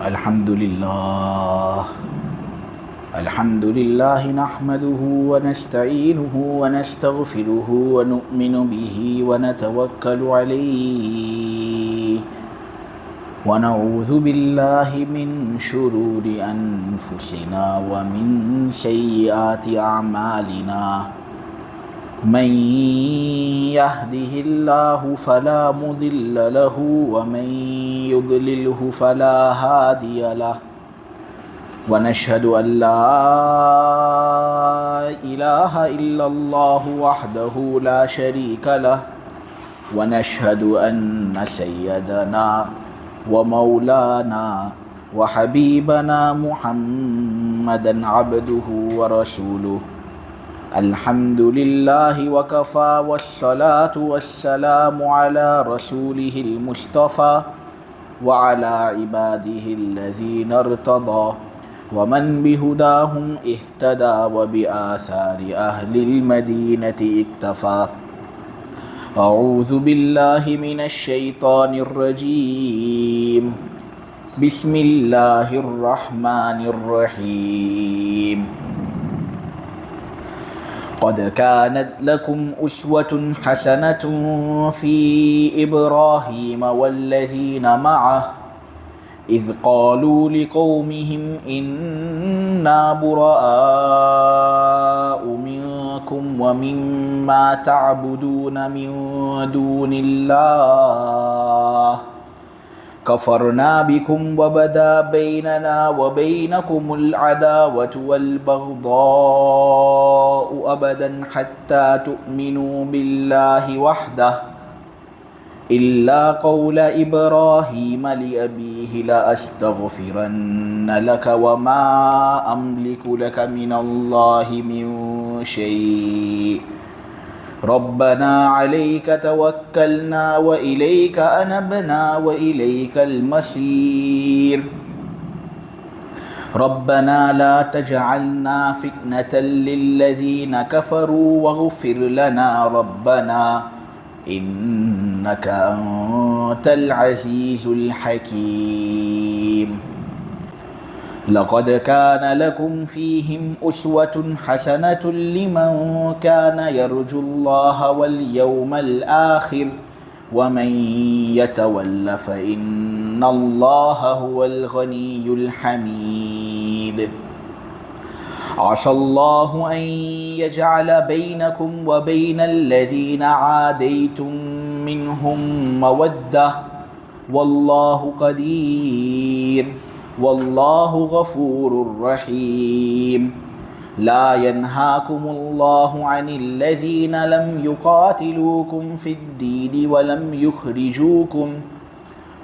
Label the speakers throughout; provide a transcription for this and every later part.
Speaker 1: الحمد لله نحمده ونستعينه ونستغفره ونؤمن به ونتوكل عليه ونعوذ بالله من شرور أنفسنا ومن سيئات أعمالنا من يهده الله فلا مضل له ومن يضلله فلا هادي له ونشهد أن لا إله إلا الله وحده لا شريك له ونشهد أن سيدنا ومولانا وحبيبنا محمدا عبده ورسوله الحمد لله وكفى والصلاة والسلام على رسوله المصطفى وعلى عباده الذين ارتضى ومن بهداهم اهتدى وبآثار أهل المدينة اكتفى أعوذ بالله من الشيطان الرجيم بسم الله الرحمن الرحيم قد كانت لكم أسوة حسنة في إبراهيم والذين معه إذ قالوا لقومهم إنا براء منكم ومما تعبدون من دون الله كفرنا بكم وبدا بيننا وبينكم العداوة والبغضاء أبدا حتى تؤمنوا بالله وحده إلا قول إبراهيم لأبيه لأستغفرن لك وما أملك لك من الله من شيء ربنا عليك توكلنا وإليك أنبنا وإليك المصير ربنا لا تجعلنا فتنة للذين كفروا واغفر لنا ربنا إنك أنت العزيز الحكيم لقد كان لكم فيهم أسوة حسنة لمن كان يرجو الله واليوم الآخر ومن يتول فإن الله هو الغني الحميد عسى الله أن يجعل بينكم وبين الذين عاديتم منهم مودة والله قدير والله غفور رحيم لا ينهاكم الله عن الذين لم يقاتلوكم في الدين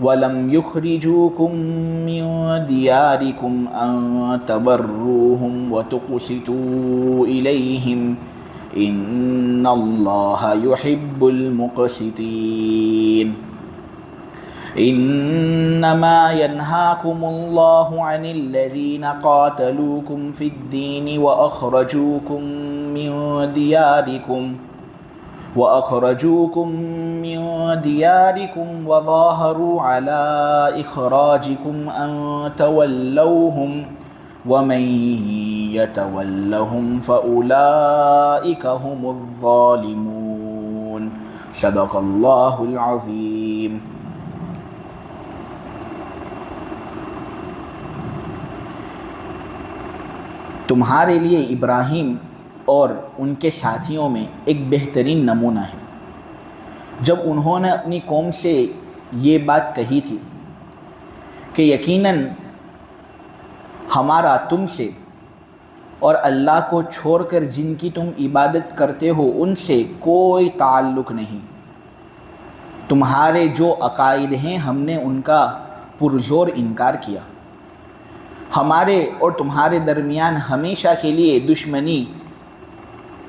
Speaker 1: ولم يخرجوكم من دياركم أن تبروهم وتقسطوا إليهم إن الله يحب المقسطين إنما ينهاكم الله عن الذين قاتلوكم في الدين وأخرجوكم من دياركم وظاهروا على إخراجكم أن تولوهم ومن يتولهم فأولئك هم الظالمون صدق الله العظيم تمہارے لیے ابراہیم اور ان کے ساتھیوں میں ایک بہترین نمونہ ہے جب انہوں نے اپنی قوم سے یہ بات کہی تھی کہ یقیناً ہمارا تم سے اور اللہ کو چھوڑ کر جن کی تم عبادت کرتے ہو ان سے کوئی تعلق نہیں، تمہارے جو عقائد ہیں ہم نے ان کا پرزور انکار کیا، ہمارے اور تمہارے درمیان ہمیشہ کے لیے دشمنی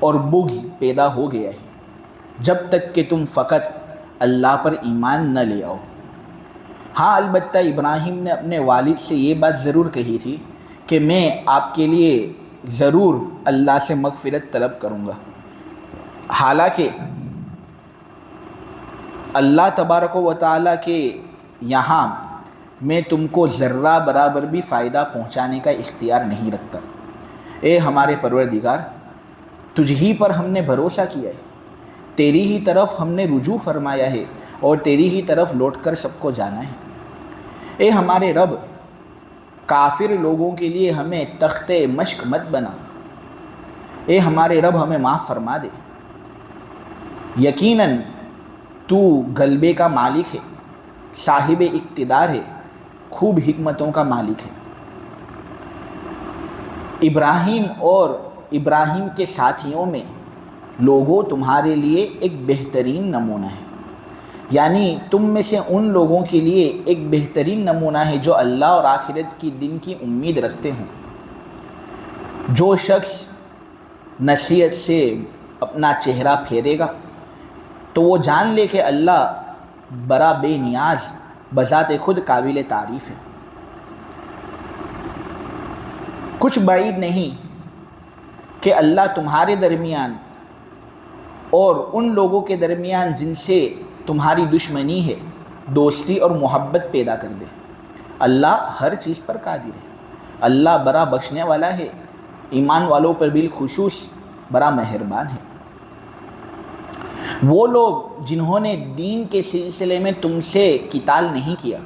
Speaker 1: اور بغض پیدا ہو گیا ہے جب تک کہ تم فقط اللہ پر ایمان نہ لے آؤ۔ ہاں البتہ ابراہیم نے اپنے والد سے یہ بات ضرور کہی تھی کہ میں آپ کے لیے ضرور اللہ سے مغفرت طلب کروں گا، حالانکہ اللہ تبارک و تعالیٰ کے یہاں میں تم کو ذرہ برابر بھی فائدہ پہنچانے کا اختیار نہیں رکھتا۔ اے ہمارے پروردگار، تجھ ہی پر ہم نے بھروسہ کیا ہے، تیری ہی طرف ہم نے رجوع فرمایا ہے اور تیری ہی طرف لوٹ کر سب کو جانا ہے۔ اے ہمارے رب، کافر لوگوں کے لیے ہمیں تخت مشق مت بنا۔ اے ہمارے رب، ہمیں معاف فرما دے۔ یقیناً تو غلبے کا مالک ہے، صاحب اقتدار ہے، خوب حکمتوں کا مالک ہے۔ ابراہیم اور ابراہیم کے ساتھیوں میں لوگوں تمہارے لیے ایک بہترین نمونہ ہے، یعنی تم میں سے ان لوگوں کے لیے ایک بہترین نمونہ ہے جو اللہ اور آخرت کی دن کی امید رکھتے ہوں۔ جو شخص نصیحت سے اپنا چہرہ پھیرے گا تو وہ جان لے کہ اللہ بڑا بے نیاز بذات خود قابل تعریف ہے۔ کچھ بعید نہیں کہ اللہ تمہارے درمیان اور ان لوگوں کے درمیان جن سے تمہاری دشمنی ہے دوستی اور محبت پیدا کر دے۔ اللہ ہر چیز پر قادر ہے۔ اللہ بڑا بخشنے والا ہے، ایمان والوں پر بالخصوص بڑا مہربان ہے۔ وہ لوگ جنہوں نے دین کے سلسلے میں تم سے قتال نہیں کیا،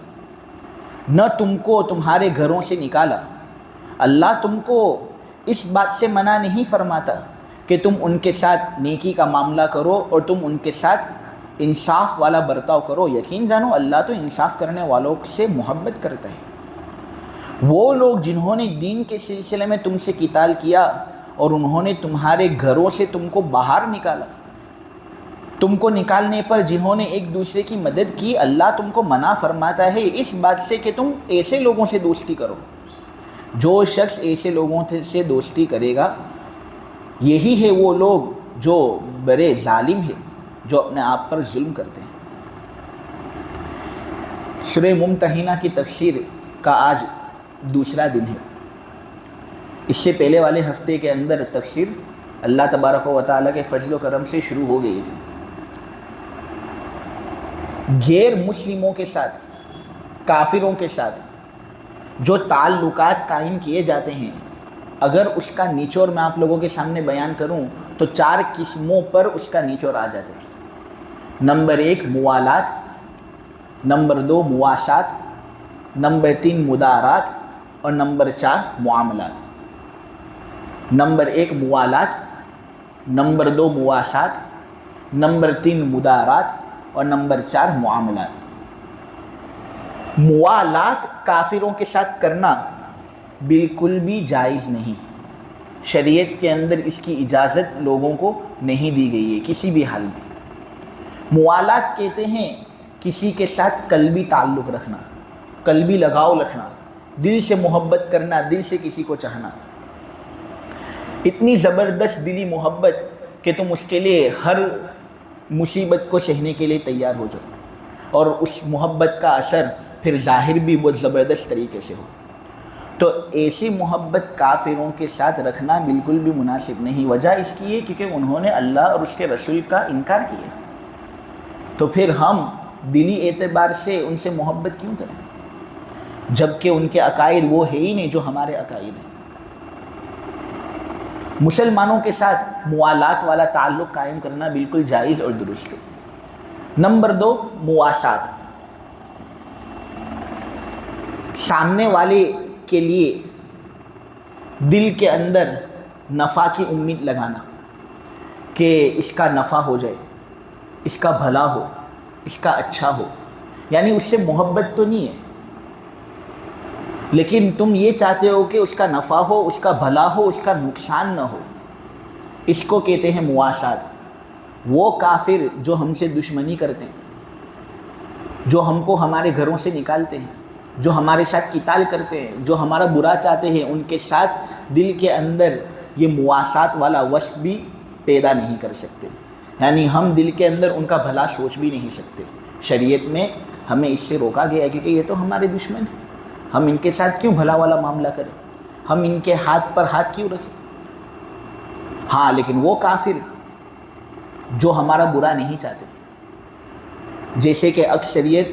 Speaker 1: نہ تم کو تمہارے گھروں سے نکالا، اللہ تم کو اس بات سے منع نہیں فرماتا کہ تم ان کے ساتھ نیکی کا معاملہ کرو اور تم ان کے ساتھ انصاف والا برتاؤ کرو۔ یقین جانو اللہ تو انصاف کرنے والوں سے محبت کرتا ہے۔ وہ لوگ جنہوں نے دین کے سلسلے میں تم سے قتال کیا اور انہوں نے تمہارے گھروں سے تم کو باہر نکالا، تم کو نکالنے پر جنہوں نے ایک دوسرے کی مدد کی، اللہ تم کو منع فرماتا ہے اس بات سے کہ تم ایسے لوگوں سے دوستی کرو۔ جو شخص ایسے لوگوں سے دوستی کرے گا یہی ہے وہ لوگ جو بڑے ظالم ہیں، جو اپنے آپ پر ظلم کرتے ہیں۔ سورہ ممتحنہ کی تفسیر کا آج دوسرا دن ہے۔ اس سے پہلے والے ہفتے کے اندر تفسیر اللہ تبارک و تعالیٰ کے فضل و کرم سے شروع ہو گئی تھی۔ غیر مسلموں کے ساتھ، کافروں کے ساتھ جو تعلقات قائم کیے جاتے ہیں، اگر اس کا نچوڑ میں آپ لوگوں کے سامنے بیان کروں تو 4 قسموں پر اس کا نچوڑ آ جاتے ہیں۔ نمبر 1 موالات، نمبر 2 مواسات، نمبر 3 مدارات اور نمبر 4 معاملات۔ نمبر 1 موالات، نمبر 2 مواسات، نمبر 3 مدارات اور نمبر 4 معاملات۔ موالات کافروں کے ساتھ کرنا بالکل بھی جائز نہیں، شریعت کے اندر اس کی اجازت لوگوں کو نہیں دی گئی ہے کسی بھی حال میں۔ موالات کہتے ہیں کسی کے ساتھ قلبی تعلق رکھنا، قلبی لگاؤ رکھنا، دل سے محبت کرنا، دل سے کسی کو چاہنا، اتنی زبردست دلی محبت کہ تم اس کے لیے ہر مصیبت کو سہنے کے لیے تیار ہو جاؤ، اور اس محبت کا اثر پھر ظاہر بھی بہت زبردست طریقے سے ہو۔ تو ایسی محبت کافروں کے ساتھ رکھنا بالکل بھی مناسب نہیں۔ وجہ اس کی ہے کیونکہ انہوں نے اللہ اور اس کے رسول کا انکار کیا، تو پھر ہم دلی اعتبار سے ان سے محبت کیوں کریں جبکہ ان کے عقائد وہ ہے ہی نہیں جو ہمارے عقائد ہیں۔ مسلمانوں کے ساتھ موالات والا تعلق قائم کرنا بالکل جائز اور درست ہے۔ نمبر 2 مواسات، سامنے والے کے لیے دل کے اندر نفع کی امید لگانا کہ اس کا نفع ہو جائے، اس کا بھلا ہو، اس کا اچھا ہو، یعنی اس سے محبت تو نہیں ہے لیکن تم یہ چاہتے ہو کہ اس کا نفع ہو، اس کا بھلا ہو، اس کا نقصان نہ ہو، اس کو کہتے ہیں مواسات۔ وہ کافر جو ہم سے دشمنی کرتے ہیں، جو ہم کو ہمارے گھروں سے نکالتے ہیں، جو ہمارے ساتھ قتال کرتے ہیں، جو ہمارا برا چاہتے ہیں، ان کے ساتھ دل کے اندر یہ مواسات والا وصف بھی پیدا نہیں کر سکتے، یعنی ہم دل کے اندر ان کا بھلا سوچ بھی نہیں سکتے۔ شریعت میں ہمیں اس سے روکا گیا ہے کیونکہ یہ تو ہمارے دشمن ہیں، ہم ان کے ساتھ کیوں بھلا والا معاملہ کریں، ہم ان کے ہاتھ پر ہاتھ کیوں رکھیں۔ ہاں لیکن وہ کافر جو ہمارا برا نہیں چاہتے، جیسے کہ اکثریت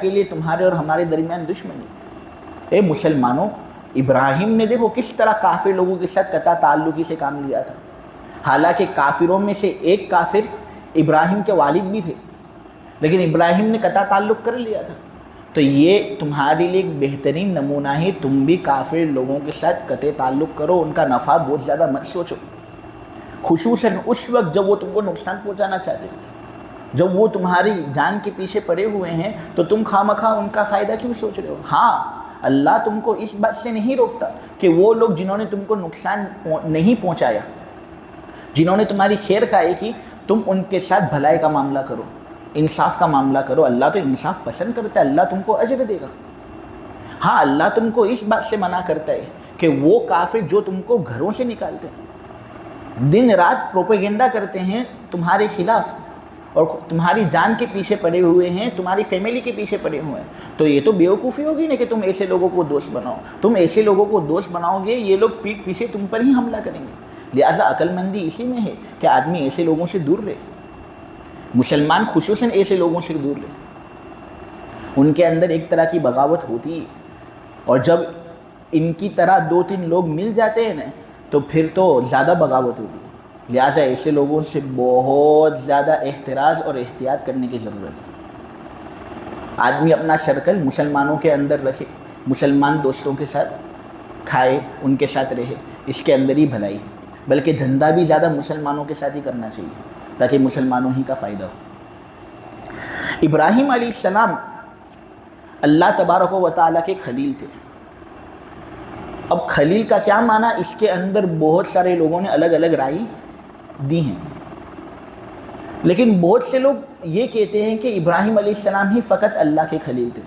Speaker 1: کے لیے تمہارے اور ہمارے درمیان دشمنی۔ اے مسلمانوں، ابراہیم نے دیکھو کس طرح کافر لوگوں کے ساتھ قطع تعلقی سے کام لیا تھا، حالانکہ کافروں میں سے ایک کافر ابراہیم کے والد بھی تھے، لیکن ابراہیم نے قطع تعلق کر لیا تھا۔ تو یہ تمہارے لیے ایک بہترین نمونہ ہے، تم بھی کافر لوگوں کے ساتھ قطع تعلق کرو، ان کا نفع بہت زیادہ مت سوچو، خصوصاً اس وقت جب وہ تم کو نقصان پہنچانا چاہتے ہیں، جب وہ تمہاری جان کے پیچھے پڑے ہوئے ہیں تو تم خواہ ان کا فائدہ کیوں سوچ رہے ہو؟ ہاں، اللہ تم کو اس بات سے نہیں روکتا کہ وہ لوگ جنہوں نے تم کو نقصان نہیں پہنچایا، جنہوں نے تمہاری خیر خواہی کی، تم ان کے ساتھ بھلائی کا معاملہ کرو، انصاف کا معاملہ کرو۔ اللہ تو انصاف پسند کرتا ہے، اللہ تم کو اجر دے گا۔ ہاں، اللہ تم کو اس بات سے منع کرتا ہے کہ وہ کافر جو تم کو گھروں سے نکالتے ہیں، دن رات پروپیگنڈا کرتے ہیں تمہارے خلاف اور تمہاری جان کے پیچھے پڑے ہوئے ہیں، تمہاری فیملی کے پیچھے پڑے ہوئے ہیں، تو یہ تو بیوقوفی ہوگی نا کہ تم ایسے لوگوں کو دوست بناؤ۔ تم ایسے لوگوں کو دوست بناؤ گے، یہ لوگ پیٹھ پیچھے تم پر ہی حملہ کریں گے۔ لہٰذا عقل مندی اسی میں ہے کہ آدمی ایسے لوگوں سے دور رہے، مسلمان خصوصاً ایسے لوگوں سے دور رہے۔ ان کے اندر ایک طرح کی بغاوت ہوتی ہے، اور جب ان کی طرح 2-3 لوگ مل جاتے ہیں نا تو پھر تو زیادہ بغاوت ہوتی ہے۔ لہٰذا ایسے لوگوں سے بہت زیادہ احتراز اور احتیاط کرنے کی ضرورت ہے۔ آدمی اپنا سرکل مسلمانوں کے اندر رکھے، مسلمان دوستوں کے ساتھ کھائے، ان کے ساتھ رہے، اس کے اندر ہی بھلائی ہے۔ بلکہ دھندا بھی زیادہ مسلمانوں کے ساتھ ہی کرنا چاہیے تاکہ مسلمانوں ہی کا فائدہ ہو۔ ابراہیم علیہ السلام اللہ تبارک و تعالیٰ کے خلیل تھے۔ اب خلیل کا کیا معنی، اس کے اندر بہت سارے لوگوں نے الگ الگ رائے دی ہیں، لیکن بہت سے لوگ یہ کہتے ہیں کہ ابراہیم علیہ السلام ہی فقط اللہ کے خلیل تھے۔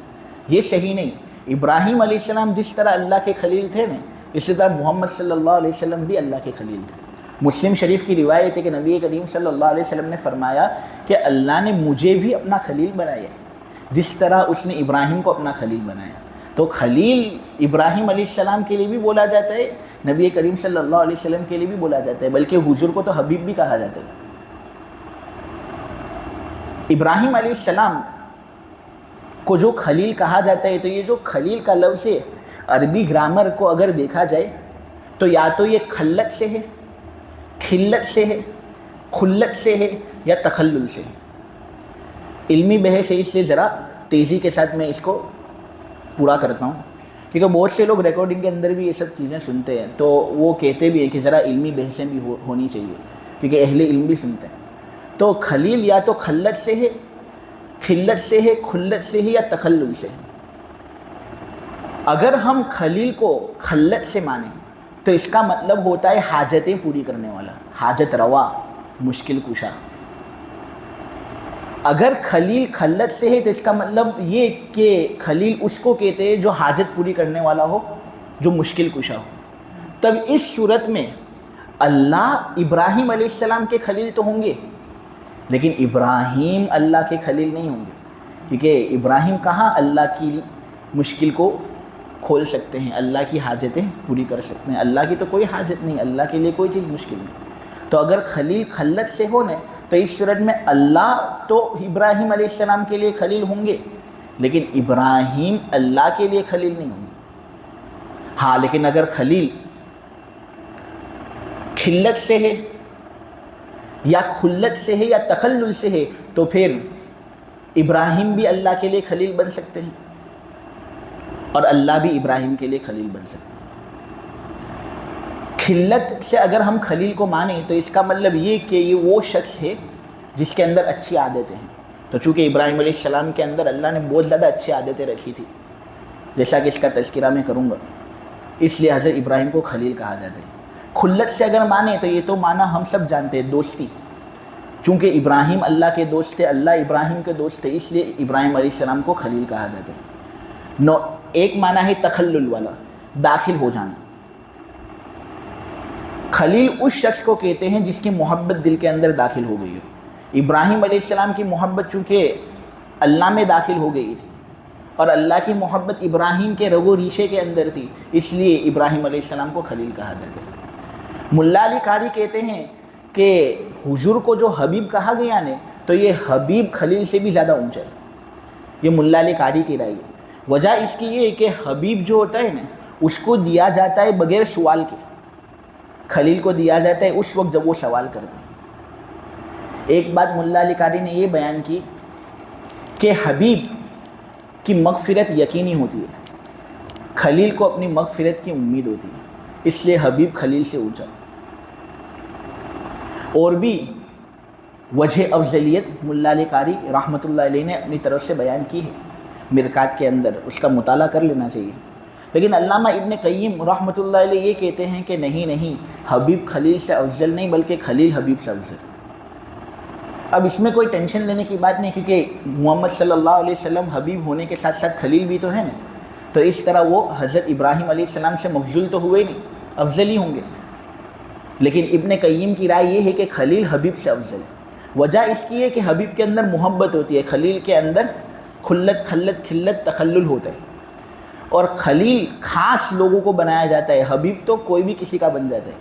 Speaker 1: یہ صحیح نہیں۔ ابراہیم علیہ السلام جس طرح اللہ کے خلیل تھے نا، اسی طرح محمد صلی اللہ علیہ وسلم بھی اللہ کے خلیل تھے۔ مسلم شریف کی روایت ہے کہ نبی کریم صلی اللہ علیہ وسلم نے فرمایا کہ اللہ نے مجھے بھی اپنا خلیل بنایا جس طرح اس نے ابراہیم کو اپنا خلیل بنایا۔ تو خلیل ابراہیم علیہ السلام کے لیے بھی بولا جاتا ہے، نبی کریم صلی اللہ علیہ وسلم کے لیے بھی بولا جاتا ہے، بلکہ حضور کو تو حبیب بھی کہا جاتا ہے۔ ابراہیم علیہ السلام کو جو خلیل کہا جاتا ہے، تو یہ جو خلیل کا لفظ ہے، عربی گرامر کو اگر دیکھا جائے تو یا تو یہ خلت سے ہے، کھلت سے ہے، کھلت سے ہے، یا تخلل سے ہے۔ علمی بحث ہے، اس سے ذرا تیزی کے ساتھ میں اس کو پورا کرتا ہوں، کیونکہ بہت سے لوگ ریکارڈنگ کے اندر بھی یہ سب چیزیں سنتے ہیں، تو وہ کہتے بھی ہیں کہ ذرا علمی بحثیں بھی ہونی چاہیے، کیونکہ اہل علم بھی سنتے ہیں۔ تو خلیل یا تو خلت سے ہے، کھلت سے ہے، کھلت سے ہے، یا تخلل سے ہے۔ اگر ہم خلیل کو خلت سے مانیں تو اس کا مطلب ہوتا ہے حاجتیں پوری کرنے والا، حاجت روا، مشکل کشا۔ اگر خلیل خلت سے ہے تو اس کا مطلب یہ کہ خلیل اس کو کہتے ہیں جو حاجت پوری کرنے والا ہو، جو مشکل کشا ہو۔ تب اس صورت میں اللہ ابراہیم علیہ السلام کے خلیل تو ہوں گے، لیکن ابراہیم اللہ کے خلیل نہیں ہوں گے، کیونکہ ابراہیم کہاں اللہ کی مشکل کو کھول سکتے ہیں، اللہ کی حاجتیں پوری کر سکتے ہیں۔ اللہ کی تو کوئی حاجت نہیں، اللہ کے لیے کوئی چیز مشکل نہیں۔ تو اگر خلیل خلت سے ہو نا تو اس صورت میں اللہ تو ابراہیم علیہ السلام کے لیے خلیل ہوں گے، لیکن ابراہیم اللہ کے لیے خلیل نہیں ہوں گے۔ ہاں، لیکن اگر خلیل کھلت سے ہے یا کھلت سے ہے یا تخلل سے ہے تو پھر ابراہیم بھی اللہ کے لیے خلیل بن سکتے ہیں اور اللہ بھی ابراہیم کے لیے خلیل بن سکتے ہیں۔ کھلت سے اگر ہم خلیل کو مانیں تو اس کا مطلب یہ کہ یہ وہ شخص ہے جس کے اندر اچھی عادتیں ہیں۔ تو چونکہ ابراہیم علیہ السلام کے اندر اللہ نے بہت زیادہ اچھی عادتیں رکھی تھی، جیسا کہ اس کا تذکرہ میں کروں گا، اس لیے حضرت ابراہیم کو خلیل کہا جاتا ہے۔ کھلت سے اگر مانیں تو یہ تو معنی ہم سب جانتے ہیں، دوستی۔ چونکہ ابراہیم اللہ کے دوست تھے، اللہ ابراہیم کے دوست تھے، اس لیے ابراہیم علیہ السلام کو خلیل کہا جاتا ہے۔ ایک معنی ہے تخلل والا، داخل ہو جانا۔ خلیل اس شخص کو کہتے ہیں جس کی محبت دل کے اندر داخل ہو گئی ہو۔ ابراہیم علیہ السلام کی محبت چونکہ اللہ میں داخل ہو گئی تھی اور اللہ کی محبت ابراہیم کے رگ و ریشے کے اندر تھی، اس لیے ابراہیم علیہ السلام کو خلیل کہا جاتا ہے۔ ملا علی قاری کہتے ہیں کہ حضور کو جو حبیب کہا گیا نے تو یہ حبیب خلیل سے بھی زیادہ اونچا ہے۔ یہ ملا علی قاری کی رائے ہے۔ وجہ اس کی یہ ہے کہ حبیب جو ہوتا ہے نا اس کو دیا جاتا ہے بغیر سوال کے، خلیل کو دیا جاتا ہے اس وقت جب وہ سوال کرتے ہیں۔ ایک بات ملا علی قاری نے یہ بیان کی کہ حبیب کی مغفرت یقینی ہوتی ہے، خلیل کو اپنی مغفرت کی امید ہوتی ہے، اس لیے حبیب خلیل سے اونچا۔ اور بھی وجہ افضلیت ملا علی قاری رحمۃ اللہ علیہ نے اپنی طرف سے بیان کی ہے مرکات کے اندر، اس کا مطالعہ کر لینا چاہیے۔ لیکن علامہ ابن قیم رحمۃ اللہ علیہ یہ کہتے ہیں کہ نہیں، حبیب خلیل سے افضل نہیں بلکہ خلیل حبیب سے افضل۔ اب اس میں کوئی ٹینشن لینے کی بات نہیں، کیونکہ محمد صلی اللہ علیہ وسلم حبیب ہونے کے ساتھ ساتھ خلیل بھی تو ہے نا، تو اس طرح وہ حضرت ابراہیم علیہ السلام سے مفضول تو ہوئے نہیں، افضل ہی ہوں گے۔ لیکن ابن قیم کی رائے یہ ہے کہ خلیل حبیب سے افضل ہے۔ وجہ اس کی ہے کہ حبیب کے اندر محبت ہوتی ہے، خلیل کے اندر کھلت تخلل ہوتا ہے، اور خلیل خاص لوگوں کو بنایا جاتا ہے، حبیب تو کوئی بھی کسی کا بن جاتا ہے،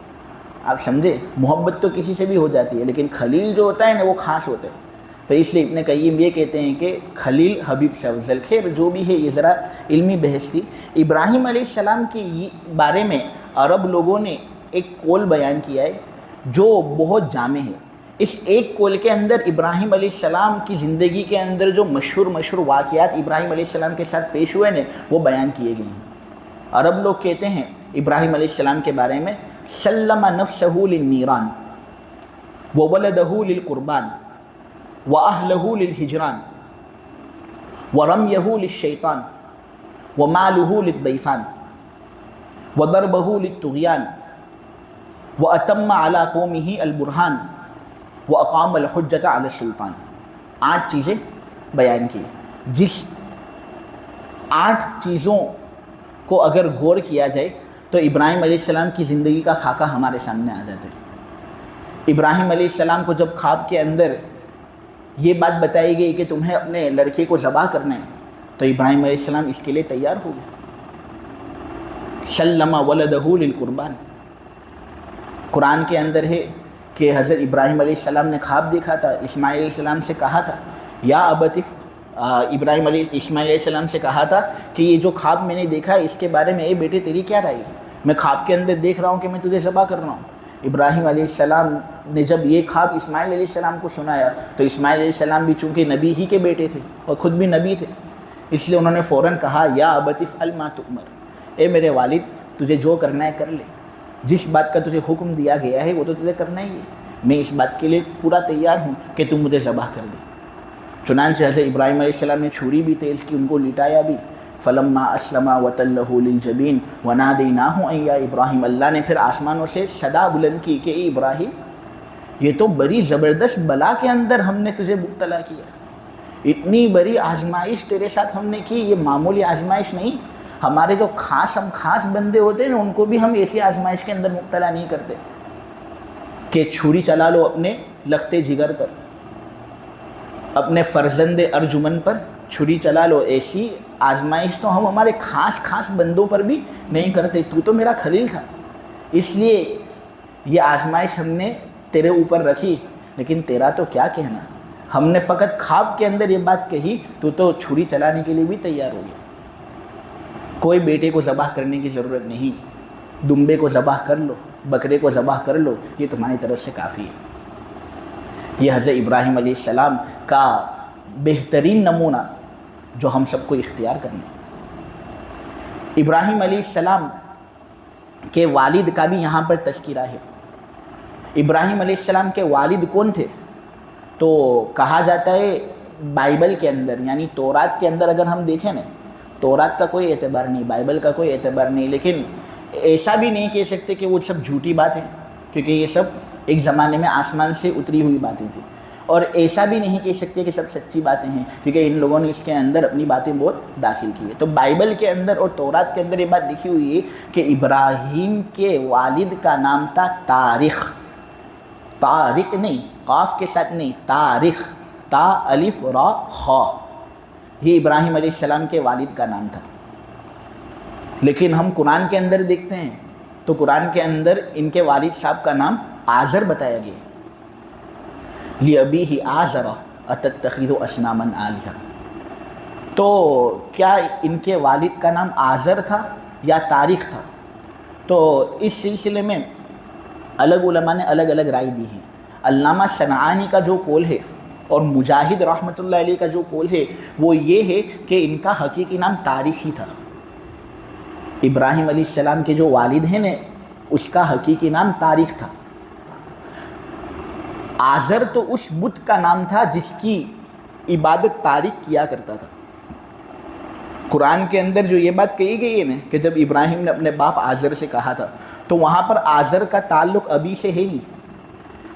Speaker 1: آپ سمجھے، محبت تو کسی سے بھی ہو جاتی ہے، لیکن خلیل جو ہوتا ہے نا وہ خاص ہوتا ہے۔ تو اس لیے ابن قیم یہ کہتے ہیں کہ خلیل حبیب سے افضل۔ خیر جو بھی ہے یہ ذرا علمی بحث تھی۔ ابراہیم علیہ السلام کی بارے میں عرب لوگوں نے ایک قول بیان کیا ہے جو بہت جامع ہے۔ اس ایک قول کے اندر ابراہیم علیہ السلام کی زندگی کے اندر جو مشہور واقعات ابراہیم علیہ السلام کے ساتھ پیش ہوئے نے وہ بیان کیے گئے ہیں۔ عرب لوگ کہتے ہیں ابراہیم علیہ السلام کے بارے میں سلم نفسہ للنیران وولدہ للقربان واہلہ للہجران ورمیہ للشیطان ومالہ للضیفان وضربہ للطغیان واتم علی قومہ البرہان واقام الحجۃ علی السلطان۔ 8 چیزیں بیان کی، جس 8 چیزوں کو اگر غور کیا جائے تو ابراہیم علیہ السلام کی زندگی کا خاکہ ہمارے سامنے آ جاتا ہے۔ ابراہیم علیہ السلام کو جب خواب کے اندر یہ بات بتائی گئی کہ تمہیں اپنے لڑکے کو ذبح کرنا ہے تو ابراہیم علیہ السلام اس کے لیے تیار ہو گئے۔ سلم ولدہ للقربان، قرآن کے اندر ہے کہ حضرت ابراہیم علیہ السلام نے خواب دیکھا تھا، اسماعیل علیہ السلام سے کہا تھا یا ابتف، اسماعیل علیہ السلام سے کہا تھا کہ یہ جو خواب میں نے دیکھا ہے اس کے بارے میں اے بیٹے تیری کیا رائے ہے؟ میں خواب کے اندر دیکھ رہا ہوں کہ میں تجھے ذبح کر رہا ہوں۔ ابراہیم علیہ السلام نے جب یہ خواب اسماعیل علیہ السلام کو سنایا تو اسماعیل علیہ السلام بھی چونکہ نبی ہی کے بیٹے تھے اور خود بھی نبی تھے، اس لیے انہوں نے فوراً کہا یا ابت افعل ما تؤمر، اے میرے والد تجھے جو کرنا ہے کر لے، جس بات کا تجھے حکم دیا گیا ہے وہ تو تجھے کرنا ہی ہے، میں اس بات کے لیے پورا تیار ہوں کہ تم مجھے ذبح کر دے۔ چنانچہ حضرت ابراہیم علیہ السلام نے چھری بھی تیز کی، ان کو لٹایا بھی۔ فلما اسلما وتلہ للجبین ونادیناہ ان یا ابراہیم، اللہ نے پھر آسمانوں سے صدا بلند کی کہ اے ابراہیم یہ تو بڑی زبردست بلا کے اندر ہم نے تجھے مبتلا کیا، اتنی بڑی آزمائش تیرے ساتھ ہم نے کی، یہ معمولی آزمائش نہیں، ہمارے جو خاص بندے ہوتے ہیں نا ان کو بھی ہم ایسی آزمائش کے اندر مبتلا نہیں کرتے کہ چھری چلا لو اپنے لختے جگر پر، اپنے فرزند ارجمن پر چھری چلا لو، ایسی آزمائش تو ہم ہمارے خاص بندوں پر بھی نہیں کرتے، تو میرا خلیل تھا، اس لیے یہ آزمائش ہم نے تیرے اوپر رکھی، لیکن تیرا تو کیا کہنا، ہم نے فقط خواب کے اندر یہ بات کہی تو چھری چلانے کے لیے بھی تیار ہو گیا۔ کوئی بیٹے کو ذبح کرنے کی ضرورت نہیں، دمبے کو ذبح کر لو، بکرے کو ذبح کر لو، یہ تمہاری طرف سے کافی ہے۔ یہ حضرت ابراہیم علیہ السلام کا بہترین نمونہ جو ہم سب کو اختیار کرنا ہے۔ ابراہیم علیہ السلام کے والد کا بھی یہاں پر تذکرہ ہے۔ ابراہیم علیہ السلام کے والد کون تھے؟ تو کہا جاتا ہے بائبل کے اندر، یعنی تورات کے اندر اگر ہم دیکھیں نا، تورات کا کوئی اعتبار نہیں، بائبل کا کوئی اعتبار نہیں، لیکن ایسا بھی نہیں کہہ سکتے کہ وہ سب جھوٹی بات ہے، کیونکہ یہ سب ایک زمانے میں آسمان سے اتری ہوئی باتیں تھیں، اور ایسا بھی نہیں کہہ سکتے کہ سب سچی باتیں ہیں، کیونکہ ان لوگوں نے اس کے اندر اپنی باتیں بہت داخل کی ہے۔ تو بائبل کے اندر اور تورات کے اندر یہ بات لکھی ہوئی ہے کہ ابراہیم کے والد کا نام تھا تارخ، طارق نہیں، قاف کے ساتھ نہیں، تارخ، تا الف را خا، یہ ابراہیم علیہ السلام کے والد کا نام تھا۔ لیکن ہم قرآن کے اندر دیکھتے ہیں تو قرآن کے اندر ان کے والد صاحب کا نام آزر بتایا گیا، لِأَبِيهِ آزَرَ أَتَتَّخِذُ أَصْنَامًا آلِهَةً۔ تو کیا ان کے والد کا نام آزر تھا یا طارق تھا؟ تو اس سلسلے میں الگ علماء نے الگ الگ رائے دی ہیں۔ علامہ صنعانی کا جو قول ہے اور مجاہد رحمۃ اللہ علیہ کا جو قول ہے وہ یہ ہے کہ ان کا حقیقی نام طارق ہی تھا۔ ابراہیم علیہ السلام کے جو والد ہیں نے اس کا حقیقی نام طارق تھا۔ آزر تو اس بت کا نام تھا جس کی عبادت طارق کیا کرتا تھا۔ قرآن کے اندر جو یہ بات کہی گئی ہے نا کہ جب ابراہیم نے اپنے باپ آزر سے کہا تھا تو وہاں پر آزر کا تعلق ابی سے ہے نہیں،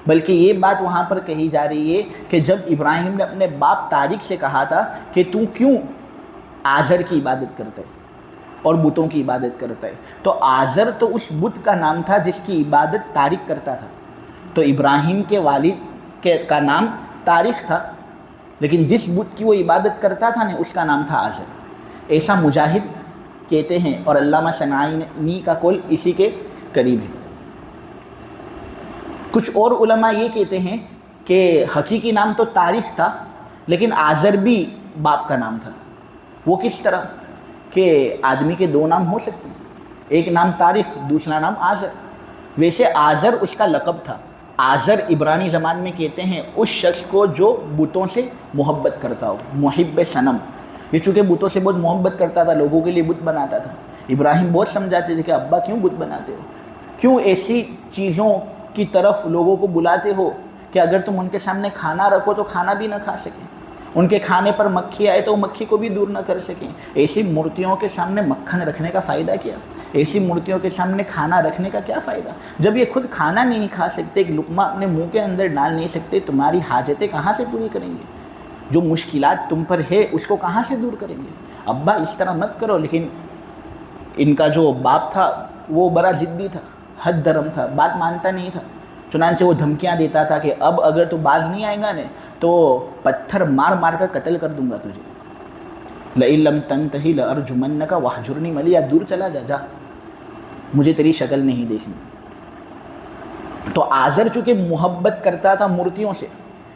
Speaker 1: بلکہ یہ بات وہاں پر کہی جا رہی ہے کہ جب ابراہیم نے اپنے باپ طارق سے کہا تھا کہ تو کیوں آزر کی عبادت کرتا ہے اور بتوں کی عبادت کرتا ہے، تو آزر تو اس بت کا نام تھا جس کی عبادت طارق کرتا تھا۔ تو ابراہیم کے والد کا نام طارق تھا، لیکن جس بت کی وہ عبادت کرتا تھا نا اس کا نام تھا آزر، ایسا مجاہد کہتے ہیں، اور علامہ صنعانی کا قول اسی کے قریب ہے۔ کچھ اور علماء یہ کہتے ہیں کہ حقیقی نام تو طارق تھا لیکن آزر بھی باپ کا نام تھا۔ وہ کس طرح کہ آدمی کے دو نام ہو سکتے ہیں، ایک نام طارق دوسرا نام آزر۔ ویسے آزر اس کا لقب تھا۔ آزر عبرانی زبان میں کہتے ہیں اس شخص کو جو بتوں سے محبت کرتا ہو، محب صنم۔ یہ چونکہ بتوں سے بہت محبت کرتا تھا، لوگوں کے لیے بت بناتا تھا۔ ابراہیم بہت سمجھاتے تھے کہ ابا کیوں بت بناتے ہو، کیوں ایسی چیزوں کی طرف لوگوں کو بلاتے ہو کہ اگر تم ان کے سامنے کھانا رکھو تو کھانا بھی نہ کھا سکیں، ان کے کھانے پر مکھی آئے تو وہ مکھی کو بھی دور نہ کر سکیں۔ ایسی مورتیوں کے سامنے مکھن رکھنے کا فائدہ کیا؟ ایسی مورتیوں کے سامنے کھانا رکھنے کا کیا فائدہ؟ جب یہ خود کھانا نہیں کھا سکتے، ایک لقمہ اپنے منہ کے اندر ڈال نہیں سکتے، تمہاری حاجتیں کہاں سے پوری کریں گے؟ جو مشکلات تم پر ہے اس کو کہاں سے دور کریں گے؟ ابا اس طرح مت کرو۔ لیکن ان کا جو باپ تھا وہ بڑا ضدی تھا، حد درم تھا، بات مانتا نہیں تھا۔ چنانچہ وہ دھمکیاں دیتا تھا کہ اب اگر تو باز نہیں آئے گا نا تو پتھر مار مار کر قتل کر دوں گا تجھے۔ لئن لم تنتہی لأرجمنک واہجرنی ملیہ، دور چلا جا، مجھے تیری شکل نہیں دیکھنی۔ تو آزر چونکہ محبت کرتا تھا مورتیوں سے،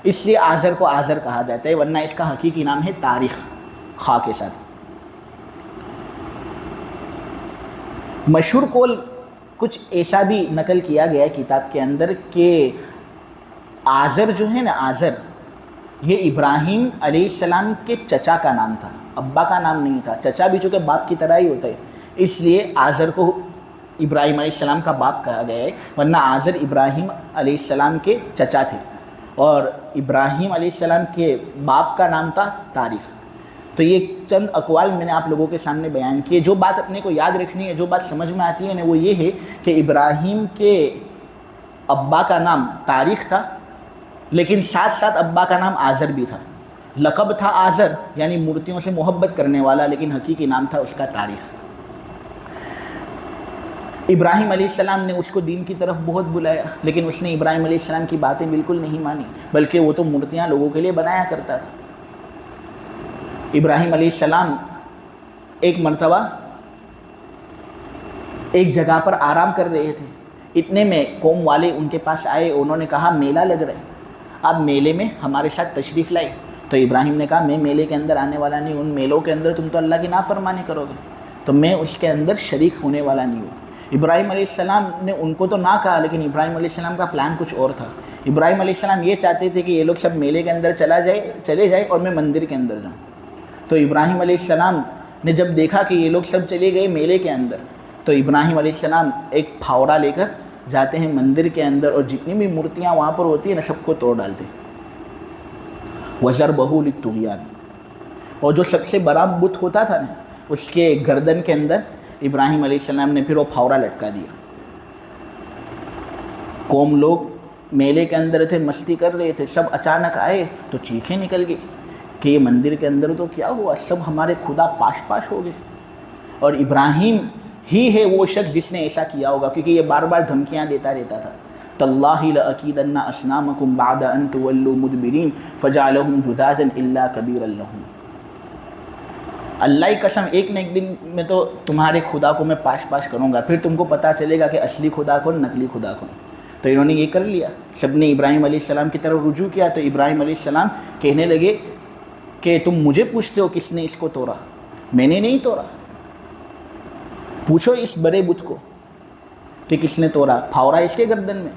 Speaker 1: اس لیے آزر کو آزر کہا جاتا ہے، ورنہ اس کا حقیقی نام ہے طارق، خا کے ساتھ۔ مشہور قول کچھ ایسا بھی نقل کیا گیا ہے کتاب کے اندر کہ آزر جو ہے نا، آزر یہ ابراہیم علیہ السلام کے چچا کا نام تھا، ابا کا نام نہیں تھا۔ چچا بھی چونکہ باپ کی طرح ہی ہوتا ہے، اس لیے آزر کو ابراہیم علیہ السلام کا باپ کہا گیا ہے، ورنہ آزر ابراہیم علیہ السلام کے چچا تھے، اور ابراہیم علیہ السلام کے باپ کا نام تھا طارق۔ تو یہ چند اقوال میں نے آپ لوگوں کے سامنے بیان کیے۔ جو بات اپنے کو یاد رکھنی ہے، جو بات سمجھ میں آتی ہے نا، وہ یہ ہے کہ ابراہیم کے ابا کا نام طارق تھا، لیکن ساتھ ساتھ ابا کا نام آزر بھی تھا۔ لقب تھا آزر یعنی مورتیوں سے محبت کرنے والا، لیکن حقیقی نام تھا اس کا طارق۔ ابراہیم علیہ السلام نے اس کو دین کی طرف بہت بلایا، لیکن اس نے ابراہیم علیہ السلام کی باتیں بالکل نہیں مانی، بلکہ وہ تو مورتیاں لوگوں کے لیے بنایا کرتا تھا۔ ابراہیم علیہ السلام ایک مرتبہ ایک جگہ پر آرام کر رہے تھے، اتنے میں قوم والے ان کے پاس آئے، انہوں نے کہا میلہ لگ رہا ہے، آپ میلے میں ہمارے ساتھ تشریف لائے۔ تو ابراہیم نے کہا میں میلے کے اندر آنے والا نہیں، ان میلوں کے اندر تم تو اللہ کی نافرمانی کرو گے، تو میں اس کے اندر شریک ہونے والا نہیں ہوں۔ ابراہیم علیہ السلام نے ان کو تو نہ کہا، لیکن ابراہیم علیہ السلام کا پلان کچھ اور تھا۔ ابراہیم علیہ السلام یہ چاہتے تھے کہ یہ لوگ سب میلے کے اندر چلے جائے اور میں مندر کے اندر جاؤں۔ تو ابراہیم علیہ السلام نے جب دیکھا کہ یہ لوگ سب چلے گئے میلے کے اندر، تو ابراہیم علیہ السلام ایک پھاوڑا لے کر جاتے ہیں مندر کے اندر، اور جتنی بھی مورتیاں وہاں پر ہوتی ہیں نا سب کو توڑ ڈالتے ہیں۔ وَضَرْبَهُ لِلطُّغْيَانِ، اور جو سب سے بڑا بت ہوتا تھا نا اس کے گردن کے اندر ابراہیم علیہ السلام نے پھر وہ پھاوڑا لٹکا دیا۔ قوم لوگ میلے کے اندر تھے، مستی کر رہے تھے، سب اچانک آئے تو چیخیں نکل گئی کہ یہ مندر کے اندر تو کیا ہوا، سب ہمارے خدا پاش ہو گئے، اور ابراہیم ہی ہے وہ شخص جس نے ایسا کیا ہوگا، کیونکہ یہ بار بار دھمکیاں دیتا رہتا تھا۔ تَاللَّهِ لَأَكِيدَنَّ أَصْنَامَكُمْ بَعْدَ أَن تُوَلُّوا مُدْبِرِينَ فَجَعَلَهُمْ جُذَاذًا إِلَّا كَبِيرًا لَهُمْ، اللہ کی قسم ایک نہ ایک دن میں تو تمہارے خدا کو میں پاش کروں گا، پھر تم کو پتہ چلے گا کہ اصلی خدا کون، نقلی خدا کون۔ تو انہوں نے یہ کر لیا، سب نے ابراہیم علیہ السلام کی طرف رجوع کیا۔ تو ابراہیم علیہ السلام کہنے لگے کہ تم مجھے پوچھتے ہو کس نے اس کو توڑا، میں نے نہیں توڑا، پوچھو اس بڑے بت کو کہ کس نے توڑا، پھاورا اس کے گردن میں،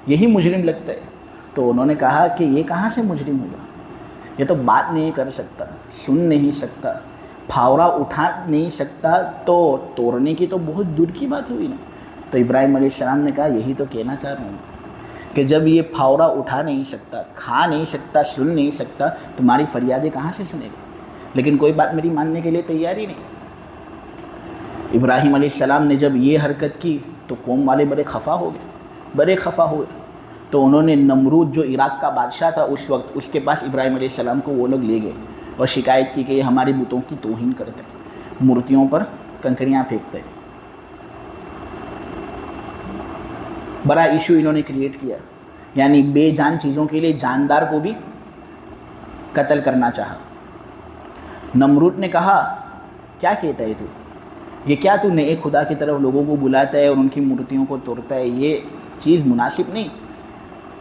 Speaker 1: یہی مجرم لگتا ہے۔ تو انہوں نے کہا کہ یہ کہاں سے مجرم ہوگا، یہ تو بات نہیں کر سکتا، سن نہیں سکتا، پھاورا اٹھا نہیں سکتا، تو توڑنے کی تو بہت دور کی بات ہوئی نا۔ تو ابراہیم علیہ السلام نے کہا یہی تو کہنا چاہ رہا ہوں کہ جب یہ پھاورا اٹھا نہیں سکتا، کھا نہیں سکتا، سن نہیں سکتا، تمہاری فریادیں کہاں سے سنے گا؟ لیکن کوئی بات میری ماننے کے لیے تیار ہی نہیں۔ ابراہیم علیہ السلام نے جب یہ حرکت کی تو قوم والے بڑے خفا ہو گئے، بڑے خفا ہوئے۔ تو انہوں نے نمرود جو عراق کا بادشاہ تھا اس وقت، اس کے پاس ابراہیم علیہ السلام کو وہ لوگ لے گئے اور شکایت کی کہ یہ ہمارے بتوں کی توہین کرتے ہیں، مورتیوں پر کنکریاں پھینکتے ہیں۔ بڑا ایشو انہوں نے کریٹ کیا، یعنی بے جان چیزوں کے لیے جاندار کو بھی قتل کرنا چاہا۔ نمرود نے کہا کیا کہتا ہے تو، یہ کیا تو نئے خدا کی طرف لوگوں کو بلاتا ہے اور ان کی مورتیوں کو توڑتا ہے، یہ چیز مناسب نہیں۔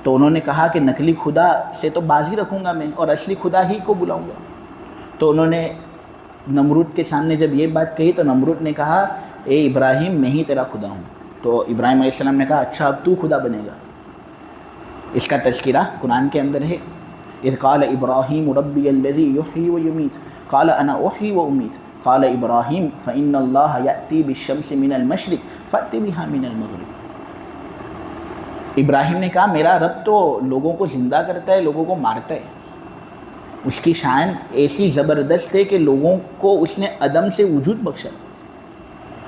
Speaker 1: تو انہوں نے کہا کہ نقلی خدا سے تو بازی رکھوں گا میں اور اصلی خدا ہی کو بلاؤں گا۔ تو انہوں نے نمرود کے سامنے جب یہ بات کہی تو نمرود نے کہا اے ابراہیم میں ہی تیرا خدا ہوں۔ تو ابراہیم علیہ السلام نے کہا اچھا اب تو خدا بنے گا۔ اس کا تذکرہ قرآن کے اندر ہے، اذ قال ابراہیم ربی الذی یحیی و یمیت قال انا احیی و امیت قال ابراہیم فإن اللہ یأتی بالشمس من المشرق فأت بها من المغرب۔ ابراہیم نے کہا میرا رب تو لوگوں کو زندہ کرتا ہے، لوگوں کو مارتا ہے، اس کی شان ایسی زبردست ہے کہ لوگوں کو اس نے عدم سے وجود بخشا،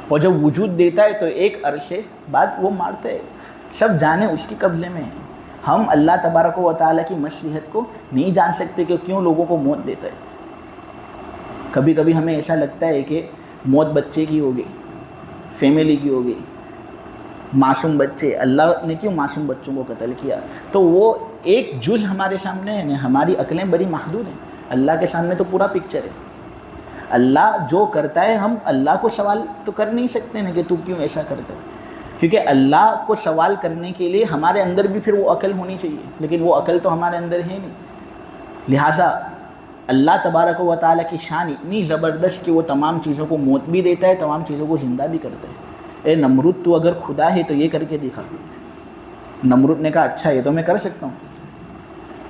Speaker 1: اور جب وجود دیتا ہے تو ایک عرصے بعد وہ مارتا ہے۔ سب جانیں اس کی قبضے میں ہے، ہم اللہ تبارک و تعالیٰ کی مصلحت کو نہیں جان سکتے کہ کیوں لوگوں کو موت دیتا ہے۔ کبھی کبھی ہمیں ایسا لگتا ہے کہ موت بچے کی ہوگی، فیملی کی ہوگی، معصوم بچے، اللہ نے کیوں معصوم بچوں کو قتل کیا؟ تو وہ ایک جز ہمارے سامنے ہے، ہماری عقلیں بڑی محدود ہیں، اللہ کے سامنے تو پورا پکچر ہے۔ اللہ جو کرتا ہے ہم اللہ کو سوال تو کر نہیں سکتے نا کہ تو کیوں ایسا کرتا ہے، کیونکہ اللہ کو سوال کرنے کے لیے ہمارے اندر بھی پھر وہ عقل ہونی چاہیے، لیکن وہ عقل تو ہمارے اندر ہے نہیں۔ لہٰذا اللہ تبارک و تعالیٰ کی شان اتنی زبردست کہ وہ تمام چیزوں کو موت بھی دیتا ہے، تمام چیزوں کو زندہ بھی کرتا ہے۔ اے نمرود تو اگر خدا ہے تو یہ کر کے دکھا۔ نمرود نے کہا اچھا یہ تو میں کر سکتا ہوں۔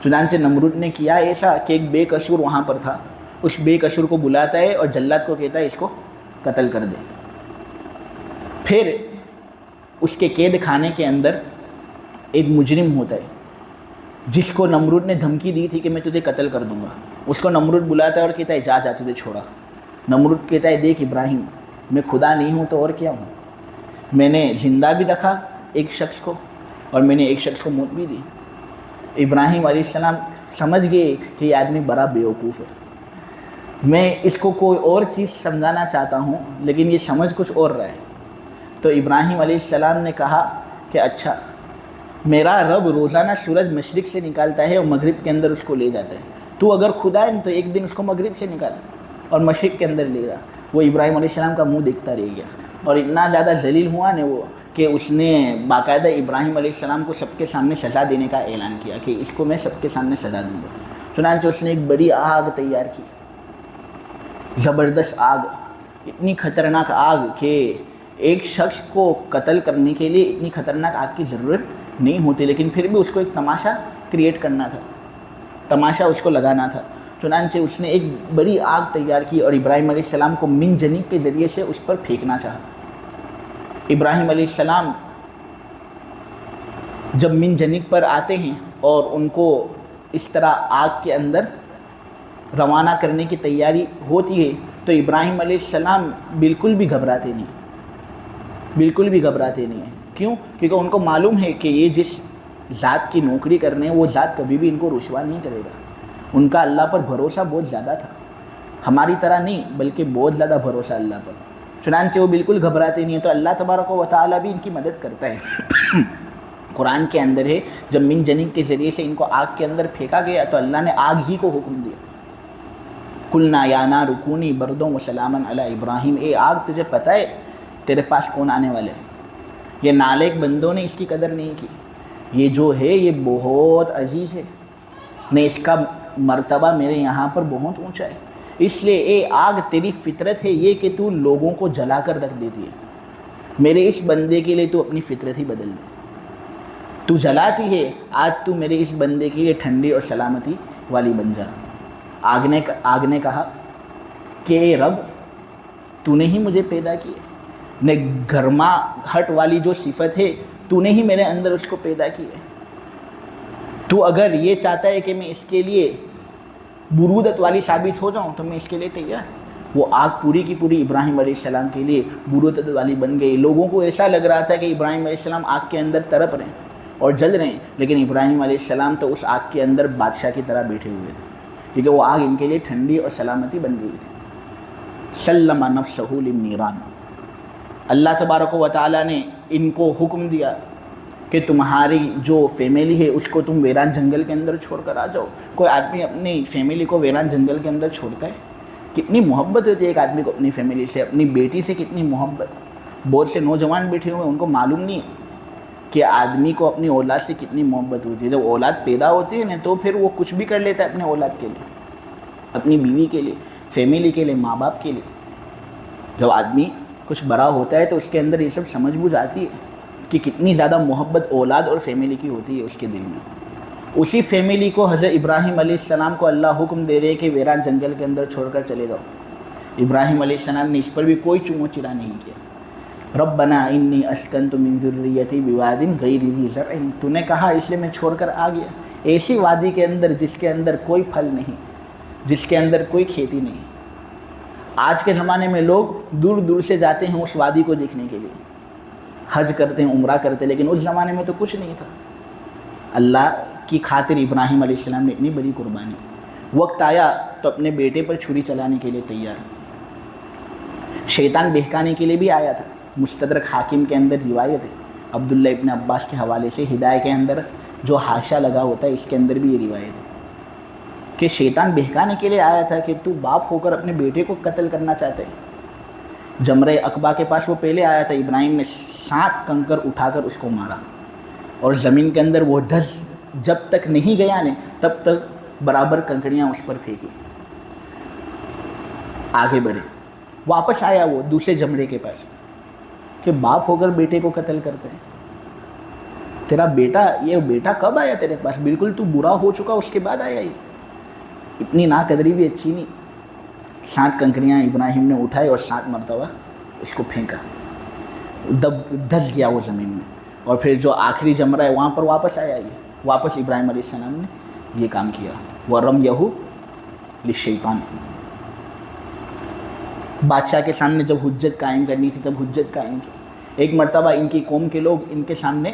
Speaker 1: چنانچہ نمرود نے کیا ایسا کہ ایک بے قصور وہاں پر تھا، اس بے قصور کو بلاتا ہے اور جلاد کو کہتا ہے اس کو قتل کر دے۔ پھر اس کے قید خانے کے اندر ایک مجرم ہوتا ہے جس کو نمرود نے دھمکی دی تھی کہ میں تجھے قتل کر دوں گا، اس کو نمرود بلاتا ہے اور کہتا ہے جا تجھے چھوڑا۔ نمرود کہتا ہے دیکھ ابراہیم میں خدا نہیں ہوں تو اور کیا ہوں، میں نے زندہ بھی رکھا ایک شخص کو اور میں نے ایک شخص کو موت بھی دی۔ ابراہیم علیہ السلام سمجھ گئے کہ یہ آدمی بڑا بیوقوف ہے، میں اس کو کوئی اور چیز سمجھانا چاہتا ہوں لیکن یہ سمجھ کچھ اور رہا ہے۔ تو ابراہیم علیہ السلام نے کہا کہ اچھا میرا رب روزانہ سورج مشرق سے نکالتا ہے اور مغرب کے اندر اس کو لے جاتا ہے، تو اگر خدا ہے تو ایک دن اس کو مغرب سے نکال اور مشرق کے اندر لے جا۔ وہ ابراہیم علیہ السلام کا منہ دیکھتا رہ گیا اور اتنا زیادہ ذلیل ہوا نے وہ کہ اس نے باقاعدہ ابراہیم علیہ السلام کو سب کے سامنے سزا دینے کا اعلان کیا کہ اس کو میں سب کے سامنے سزا دوں گا۔ چنانچہ اس نے ایک بڑی آگ تیار کی، زبردست آگ، اتنی خطرناک آگ کہ ایک شخص کو قتل کرنے کے لیے اتنی خطرناک آگ کی ضرورت نہیں ہوتی، لیکن پھر بھی اس کو ایک تماشا کریٹ کرنا تھا، تماشا اس کو لگانا تھا۔ چنانچہ اس نے ایک بڑی آگ تیار کی اور ابراہیم علیہ السلام کو من جنیب کے ذریعے سے اس پر پھینکنا چاہا۔ ابراہیم علیہ السلام جب من جنیب پر آتے ہیں اور ان کو اس طرح آگ کے اندر روانہ کرنے کی تیاری ہوتی ہے تو ابراہیم علیہ السلام بالکل بھی گھبراتے نہیں، بالکل بھی گھبراتے نہیں ہیں۔ کیوں؟ کیونکہ ان کو معلوم ہے کہ یہ جس ذات کی نوکری کرنے وہ ذات کبھی بھی ان کو رسوا نہیں کرے گا۔ ان کا اللہ پر بھروسہ بہت زیادہ تھا، ہماری طرح نہیں بلکہ بہت زیادہ بھروسہ اللہ پر۔ چنانچہ وہ بالکل گھبراتے نہیں ہیں، تو اللہ تبارک و تعالیٰ بھی ان کی مدد کرتا ہے۔ قرآن کے اندر ہے جب من جنیب کے ذریعے سے ان کو آگ کے اندر پھینکا گیا تو اللہ نے آگ ہی کو حکم دیا، قلنا یا نار کونی بردا و سلاما علی ابراہیم، اے آگ تجھے پتہ ہے تیرے پاس کون آنے والے ہیں؟ یہ نالائق بندوں نے اس کی قدر نہیں کی، یہ جو ہے یہ بہت عزیز ہے، نہ اس کا مرتبہ میرے یہاں پر بہت اونچا ہے، اس لیے اے آگ تیری فطرت ہے یہ کہ تو لوگوں کو جلا کر رکھ دیتی ہے، میرے اس بندے کے لیے تو اپنی فطرت ہی بدل دے، تو جلاتی ہے، آج تو میرے اس بندے کے لیے ٹھنڈی اور سلامتی والی بن جا۔ آگ نے کہا کہ اے رب تو نے ہی مجھے پیدا کیا، نے گرما ہٹ والی جو صفت ہے تو نے ہی میرے اندر اس کو پیدا کی ہے، تو اگر یہ چاہتا ہے کہ میں اس کے لیے برودت والی ثابت ہو جاؤں تو میں اس کے لیے تیار۔ وہ آگ پوری کی پوری ابراہیم علیہ السلام کے لیے برودت والی بن گئی۔ لوگوں کو ایسا لگ رہا تھا کہ ابراہیم علیہ السلام آگ کے اندر تڑپ رہے ہیں اور جل رہے ہیں، لیکن ابراہیم علیہ السلام تو اس آگ کے اندر بادشاہ کی طرح بیٹھے ہوئے تھے، کیونکہ وہ آگ ان کے لیے ٹھنڈی اور سلامتی بن گئی تھی۔ سلم نفسہ للنیران، اللہ تبارک و تعالیٰ نے ان کو حکم دیا کہ تمہاری جو فیملی ہے اس کو تم ویران جنگل کے اندر چھوڑ کر آ جاؤ۔ کوئی آدمی اپنی فیملی کو ویران جنگل کے اندر چھوڑتا ہے؟ کتنی محبت ہوتی ہے ایک آدمی کو اپنی فیملی سے، اپنی بیٹی سے کتنی محبت۔ بہت سے نوجوان بیٹھے ہوئے ان کو معلوم نہیں ہے کہ آدمی کو اپنی اولاد سے کتنی محبت ہوتی ہے۔ جب اولاد پیدا ہوتی ہے نا تو پھر وہ کچھ بھی کر لیتا ہے اپنے اولاد کے لیے، اپنی بیوی کے لیے، فیملی کے لیے، ماں باپ کے لیے۔ جب آدمی کچھ بڑا ہوتا ہے تو اس کے اندر یہ سب سمجھ بوجھ آتی ہے کہ کتنی زیادہ محبت اولاد اور فیملی کی ہوتی ہے اس کے دل میں۔ اسی فیملی کو حضرت ابراہیم علیہ السلام کو اللہ حکم دے رہے کہ ویران جنگل کے اندر چھوڑ کر چلے جاؤ۔ ابراہیم علیہ السلام نے اس پر بھی کوئی چونو چرا نہیں کیا۔ ربنا انی اسکنت من ذریتی بواد غیر ذی زرع، تو نے کہا اس لیے میں چھوڑ کر آ گیا ایسی وادی کے اندر جس کے اندر کوئی پھل نہیں، جس کے اندر کوئی کھیتی نہیں۔ آج کے زمانے میں لوگ دور دور سے جاتے ہیں اس وادی کو دیکھنے کے لیے، حج کرتے ہیں، عمرہ کرتے ہیں، لیکن اس زمانے میں تو کچھ نہیں تھا۔ اللہ کی خاطر ابراہیم علیہ السلام نے اتنی بڑی قربانی، وقت آیا تو اپنے بیٹے پر چھری چلانے کے لیے تیار، شیطان بہکانے کے لیے بھی آیا تھا۔ مستدرک حاکم کے اندر روایت ہے عبداللہ ابن عباس کے حوالے سے، ہدایہ کے اندر جو حاشیہ لگا ہوتا ہے اس کے اندر بھی یہ روایت ہے کہ شیطان بہکانے کے لیے آیا تھا کہ تو باپ ہو کر اپنے بیٹے کو قتل کرنا چاہتے ہیں۔ جمرہ عقبہ کے پاس وہ پہلے آیا تھا، ابراہیم نے 7 کنکر اٹھا کر اس کو مارا اور زمین کے اندر وہ ڈھس جب تک نہیں گیا نے تب تک برابر کنکڑیاں اس پر پھینکی۔ آگے بڑھے، واپس آیا وہ دوسرے جمرے کے پاس کہ باپ ہو کر بیٹے کو قتل کرتے ہیں، تیرا بیٹا، یہ بیٹا کب آیا تیرے پاس؟ بالکل تو برا ہو چکا اس کے بعد آیا یہ، اتنی ناقدری بھی اچھی نہیں۔ 7 کنکڑیاں ابراہیم نے اٹھائی اور 7 مرتبہ اس کو پھینکا، دھس گیا وہ زمین میں، اور پھر جو آخری جمرہ ہے وہاں پر واپس آیا یہ، واپس ابراہیم علیہ السلام نے یہ کام کیا۔ وَرَمْيَهُ لِلشَّيْطَانِ، بادشاہ کے سامنے جب حجت قائم کرنی تھی تب حجت قائم کی۔ ایک مرتبہ ان کی قوم کے لوگ ان کے سامنے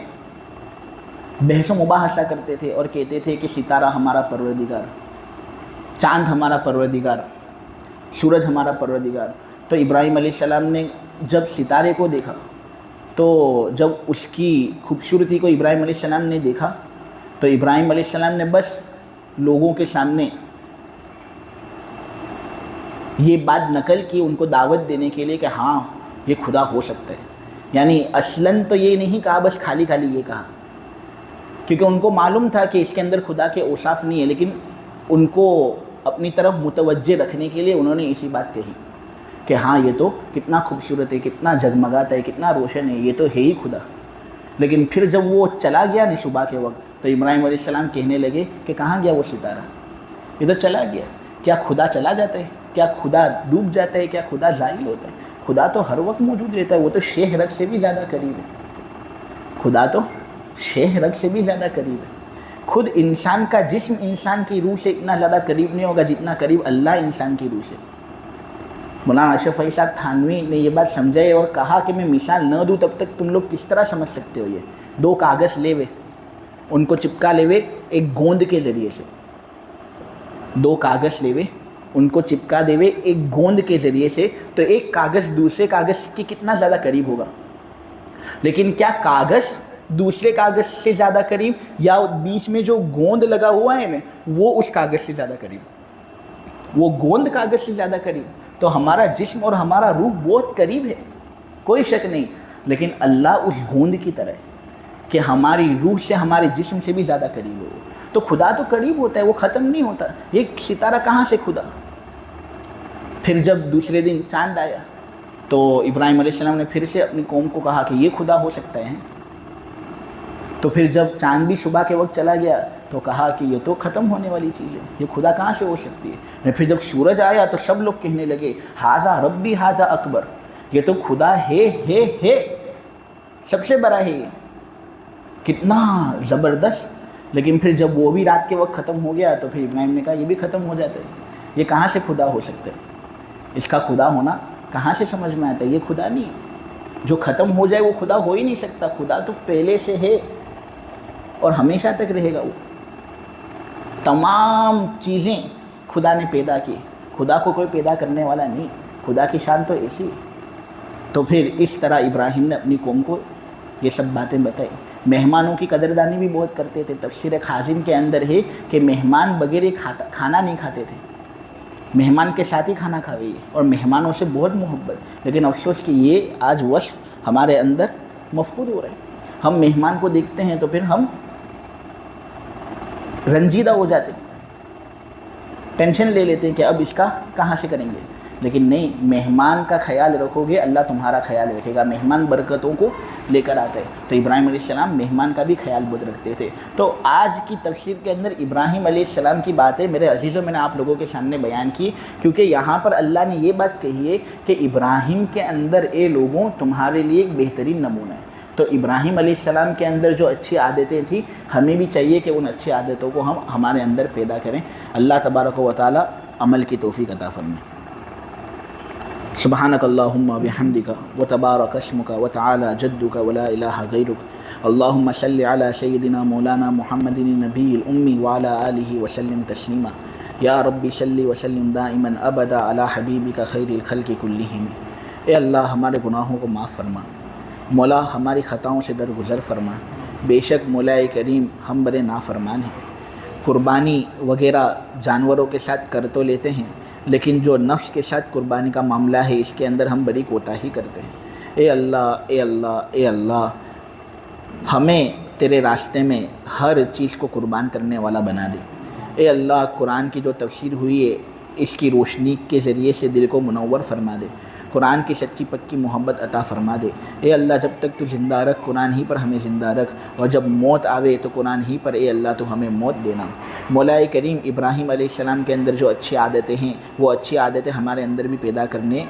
Speaker 1: بحث و مباحثہ کرتے تھے اور کہتے تھے کہ ستارہ ہمارا پروردگار، چاند ہمارا پروردگار، سورج ہمارا پروردگار۔ تو ابراہیم علیہ السلام نے جب ستارے کو دیکھا، تو جب اس کی خوبصورتی کو ابراہیم علیہ السلام نے دیکھا تو ابراہیم علیہ السلام نے بس لوگوں کے سامنے یہ بات نقل کی ان کو دعوت دینے کے لیے کہ ہاں یہ خدا ہو سکتا ہے، یعنی اصلاً تو یہ نہیں کہا، بس خالی خالی یہ کہا، کیونکہ ان کو معلوم تھا کہ اس کے اندر خدا کے اوصاف نہیں ہے، لیکن ان کو اپنی طرف متوجہ رکھنے کے لیے انہوں نے اسی بات کہی کہ ہاں یہ تو کتنا خوبصورت ہے، کتنا جگمگاتا ہے، کتنا روشن ہے، یہ تو ہے ہی خدا۔ لیکن پھر جب وہ چلا گیا نہیں صبح کے وقت تو ابراہیم علیہ السلام کہنے لگے کہ کہاں گیا وہ ستارہ؟ یہ تو چلا گیا۔ کیا خدا چلا جاتا ہے؟ کیا خدا ڈوب جاتا ہے؟ کیا خدا زائل ہوتا ہے؟ خدا تو ہر وقت موجود رہتا ہے، وہ تو شہ رگ سے بھی زیادہ قریب ہے، خدا تو شہ رگ سے بھی زیادہ قریب ہے۔ خود انسان کا جسم انسان کی روح سے اتنا زیادہ قریب نہیں ہوگا جتنا قریب اللہ انسان کی روح سے۔ مولانا اشرف علی صاحب تھانوی نے یہ بات سمجھائی اور کہا کہ میں مثال نہ دوں تب تک تم لوگ کس طرح سمجھ سکتے ہو؟ یہ 2 کاغذ لے ہوئے، ان کو چپکا لے ہوئے ایک گوند کے ذریعے سے، 2 کاغذ لے ہوئے ان کو چپکا دے ہوئے ایک گوند کے ذریعے سے، تو ایک کاغذ دوسرے کاغذ کی کتنا زیادہ قریب ہوگا؟ لیکن کیا کاغذ دوسرے کاغذ سے زیادہ قریب، یا بیچ میں جو گوند لگا ہوا ہے نا وہ اس کاغذ سے زیادہ قریب؟ وہ گوند کاغذ سے زیادہ قریب۔ تو ہمارا جسم اور ہمارا روح بہت قریب ہے، کوئی شک نہیں، لیکن اللہ اس گوند کی طرح ہے کہ ہماری روح سے ہمارے جسم سے بھی زیادہ قریب ہو۔ تو خدا تو قریب ہوتا ہے، وہ ختم نہیں ہوتا، یہ ستارہ کہاں سے خدا؟ پھر جب دوسرے دن چاند آیا تو ابراہیم علیہ السلام نے پھر سے اپنی قوم کو کہا کہ یہ خدا ہو سکتا ہے۔ تو پھر جب چاند بھی صبح کے وقت چلا گیا تو کہا کہ یہ تو ختم ہونے والی چیز ہے، یہ خدا کہاں سے ہو سکتی ہے۔ پھر جب سورج آیا تو سب لوگ کہنے لگے ھذا ربی ھذا اکبر، یہ تو خدا ہے، سب سے بڑا ہے، یہ کتنا زبردست۔ لیکن پھر جب وہ بھی رات کے وقت ختم ہو گیا تو پھر ابراہیم نے کہا یہ بھی ختم ہو جاتا ہے، یہ کہاں سے خدا ہو سکتا ہے، اس کا خدا ہونا کہاں سے سمجھ میں آتا ہے، یہ خدا نہیں ہے، جو ختم ہو جائے وہ خدا ہو ہی نہیں سکتا، خدا تو پہلے سے ہے اور ہمیشہ تک رہے گا۔ وہ تمام چیزیں خدا نے پیدا کی، خدا کو کوئی پیدا کرنے والا نہیں، خدا کی شان تو ایسی ہے۔ تو پھر اس طرح ابراہیم نے اپنی قوم کو یہ سب باتیں بتائی۔ مہمانوں کی قدردانی بھی بہت کرتے تھے، تفسیر خازن کے اندر ہے کہ مہمان بغیر کھانا نہیں کھاتے تھے، مہمان کے ساتھ ہی کھانا کھاوے، اور مہمانوں سے بہت محبت۔ لیکن افسوس کہ یہ آج وصف ہمارے اندر مفقود ہو رہا ہے، ہم مہمان کو دیکھتے ہیں تو پھر ہم رنجیدہ ہو جاتے ہیں، ٹینشن لے لیتے ہیں کہ اب اس کا کہاں سے کریں گے۔ لیکن نہیں، مہمان کا خیال رکھو گے اللہ تمہارا خیال رکھے گا، مہمان برکتوں کو لے کر آتا ہے۔ تو ابراہیم علیہ السلام مہمان کا بھی خیال بہت رکھتے تھے۔ تو آج کی تفسیر کے اندر ابراہیم علیہ السلام کی باتیں میرے عزیزوں میں نے آپ لوگوں کے سامنے بیان کی، کیونکہ یہاں پر اللہ نے یہ بات کہی ہے کہ ابراہیم کے اندر اے لوگوں تمہارے لیے ایک بہترین نمونہ ہے۔ تو ابراہیم علیہ السلام کے اندر جو اچھی عادتیں تھیں، ہمیں بھی چاہیے کہ ان اچھی عادتوں کو ہم ہمارے اندر پیدا کریں۔ اللہ تبارک و تعالی عمل کی توفیق عطا فرمائے۔ سبحانک اللہم وبحمدک وتبارک اسمک وتعالی جدک ولا الہ غیرک، اللہم صلی علی سیدنا مولانا محمد النبی الامی وعلی آلہ وسلم تسلیما، یا ربی صلی وسلم دائما ابدا علی حبیبک خیر الخلق کلہم۔ اے اللہ ہمارے گناہوں کو معاف فرما، مولا ہماری خطاؤں سے درگزر فرما، بے شک مولا کریم ہم بڑے نافرمان ہیں، قربانی وغیرہ جانوروں کے ساتھ کر تو لیتے ہیں لیکن جو نفس کے ساتھ قربانی کا معاملہ ہے اس کے اندر ہم بڑی کوتاہی کرتے ہیں۔ اے اللہ اے اللہ اے اللہ ہمیں تیرے راستے میں ہر چیز کو قربان کرنے والا بنا دے۔ اے اللہ قرآن کی جو تفسیر ہوئی ہے اس کی روشنی کے ذریعے سے دل کو منور فرما دے، قرآن کی سچی پکی محبت عطا فرما دے۔ اے اللہ جب تک تو زندہ رکھ قرآن ہی پر ہمیں زندہ رکھ، اور جب موت آوے تو قرآن ہی پر اے اللہ تو ہمیں موت دینا۔ مولا کریم ابراہیم علیہ السلام کے اندر جو اچھی عادتیں ہیں وہ اچھی عادتیں ہمارے اندر بھی پیدا کرنے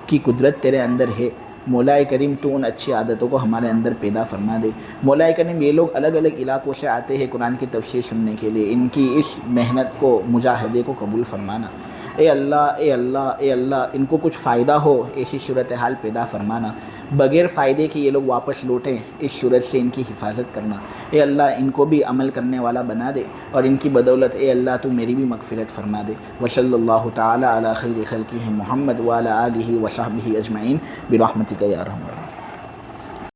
Speaker 1: کی قدرت تیرے اندر ہے۔ مولا کریم تو ان اچھی عادتوں کو ہمارے اندر پیدا فرما دے۔ مولا کریم یہ لوگ الگ الگ علاقوں سے آتے ہیں قرآن کی تفسیر سننے کے لیے، ان کی اس محنت کو مجاہدے کو قبول فرمانا۔ اے اللہ اے اللہ اے اللہ ان کو کچھ فائدہ ہو ایسی صورتحال پیدا فرمانا، بغیر فائدے کے یہ لوگ واپس لوٹیں اس صورت سے ان کی حفاظت کرنا۔ اے اللہ ان کو بھی عمل کرنے والا بنا دے، اور ان کی بدولت اے اللہ تو میری بھی مغفرت فرما دے۔ وصلی اللہ تعالی علی خیر خلقہ محمد وعلی آلہ وصحبہ اجمعین برحمتک یا ارحم الراحمین۔